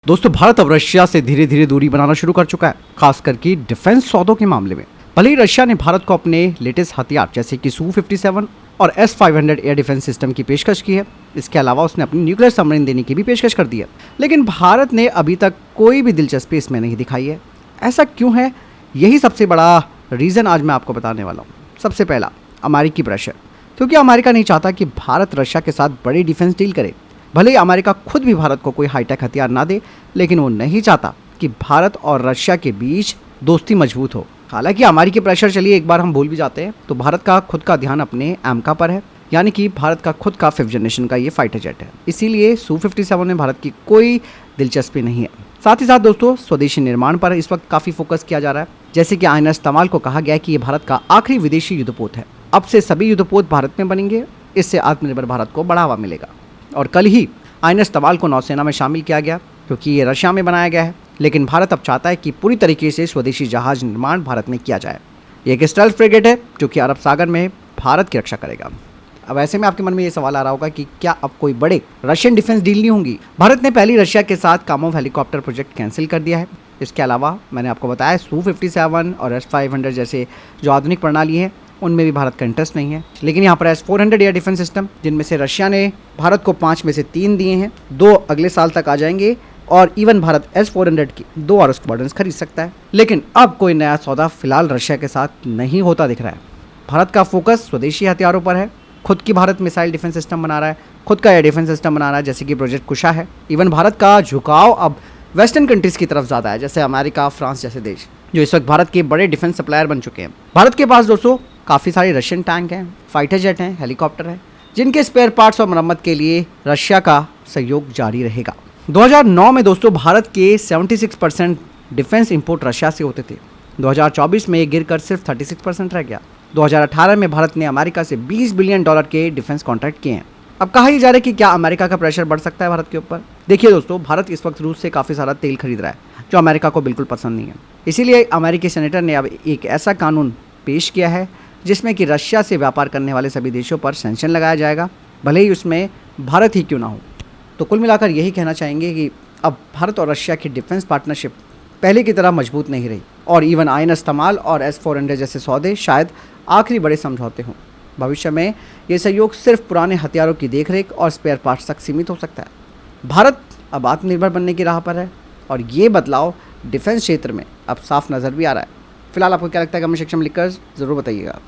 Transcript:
दोस्तों, भारत अब रशिया से धीरे धीरे दूरी बनाना शुरू कर चुका है, खास करके डिफेंस सौदों के मामले में। भले ही रशिया ने भारत को अपने लेटेस्ट हथियार जैसे कि Su-57 और S-500 एयर डिफेंस सिस्टम की पेशकश की है, इसके अलावा उसने अपनी न्यूक्लियर सबमरीन देने की भी पेशकश कर दी है, लेकिन भारत ने अभी तक कोई भी दिलचस्पी इसमें नहीं दिखाई है। ऐसा क्यों है? यही सबसे बड़ा रीज़न आज मैं आपको बताने वाला हूँ। सबसे पहला, अमेरिकी प्रेशर। क्योंकि अमेरिका नहीं चाहता कि भारत रशिया के साथ बड़ी डिफेंस डील करे। भले ही अमेरिका खुद भी भारत को कोई हाईटेक हथियार ना दे, लेकिन वो नहीं चाहता कि भारत और रशिया के बीच दोस्ती मजबूत हो। हालांकि अमेरिकी प्रेशर चलिए एक बार हम भूल भी जाते हैं, तो भारत का खुद का ध्यान अपने एमका पर है, यानी कि भारत का खुद का 5th जनरेशन का ये फाइटर जेट है। इसीलिए Su-57 में भारत की कोई दिलचस्पी नहीं है। साथ ही साथ दोस्तों, स्वदेशी निर्माण पर इस वक्त काफ़ी फोकस किया जा रहा है। जैसे कि INS तमाल को कहा गया है कि ये भारत का आखिरी विदेशी युद्धपोत है। अब से सभी युद्धपोत भारत में बनेंगे, इससे आत्मनिर्भर भारत को बढ़ावा मिलेगा। और कल ही INS तमाल को नौसेना में शामिल किया गया, क्योंकि ये रशिया में बनाया गया है, लेकिन भारत अब चाहता है कि पूरी तरीके से स्वदेशी जहाज निर्माण भारत में किया जाए। ये एक स्टेल्थ फ्रिगेट है जो कि अरब सागर में भारत की रक्षा करेगा। अब ऐसे में आपके मन में ये सवाल आ रहा होगा कि क्या अब कोई बड़े रशियन डिफेंस डील नहीं होंगी? भारत ने पहली रशिया के साथ कामोव हेलीकॉप्टर प्रोजेक्ट कैंसिल कर दिया है। इसके अलावा मैंने आपको बताया Su-57 और S-500 जैसे जो आधुनिक प्रणाली हैं, उनमें भी भारत का इंटरेस्ट नहीं है। लेकिन यहाँ पर S-400 एयर डिफेंस सिस्टम, जिनमें से रशिया ने भारत को 5 में से 3 दिए हैं, 2 अगले साल तक आ जाएंगे, और इवन भारत S-400 की 2 और स्क्वाड्रन्स खरीद सकता है। लेकिन अब कोई नया सौदा फिलहाल रशिया के साथ नहीं होता दिख रहा है। भारत का फोकस स्वदेशी हथियारों पर है। खुद की भारत मिसाइल डिफेंस सिस्टम बना रहा है, खुद का एयर डिफेंस सिस्टम बना रहा है, जैसे कि प्रोजेक्ट कुशा है। इवन भारत का झुकाव अब वेस्टर्न कंट्रीज़ की तरफ ज़्यादा है, जैसे अमेरिका, फ्रांस जैसे देश, जो इस वक्त भारत के बड़े डिफेंस सप्लायर बन चुके हैं। भारत के पास दोस्तों काफ़ी सारे रशियन टैंक हैं, फाइटर जेट हैं, हेलीकॉप्टर हैं, जिनके स्पेयर पार्ट्स और मरम्मत के लिए रशिया का सहयोग जारी रहेगा। 2009 में दोस्तों भारत के 76% डिफेंस इंपोर्ट रशिया से होते थे। 2024 में ये गिरकर सिर्फ 36% रह गया। 2018 में भारत ने अमेरिका से $20 बिलियन के डिफेंस कॉन्ट्रैक्ट किए हैं। अब कहा ही जा रहा है कि क्या अमेरिका का प्रेशर बढ़ सकता है भारत के ऊपर? देखिए दोस्तों, भारत इस वक्त रूस से काफ़ी सारा तेल खरीद रहा है, जो अमेरिका को बिल्कुल पसंद नहीं है। इसीलिए अमेरिकी सेनेटर ने अब एक ऐसा कानून पेश किया है जिसमें कि रशिया से व्यापार करने वाले सभी देशों पर सैंक्शन लगाया जाएगा, भले ही उसमें भारत ही क्यों ना हो। तो कुल मिलाकर यही कहना चाहेंगे कि अब भारत और रशिया की डिफेंस पार्टनरशिप पहले की तरह मजबूत नहीं रही, और इवन INS तमाल और S-400 जैसे सौदे शायद आखिरी बड़े समझौते हों। भविष्य में ये सहयोग सिर्फ पुराने हथियारों की देखरेख और स्पेयर पार्ट्स तक सीमित हो सकता है। भारत अब आत्मनिर्भर बनने की राह पर है, और ये बदलाव डिफेंस क्षेत्र में अब साफ नज़र भी आ रहा है। फिलहाल आपको क्या लगता है? कमेंट सेक्शन में लिखकर ज़रूर बताइएगा।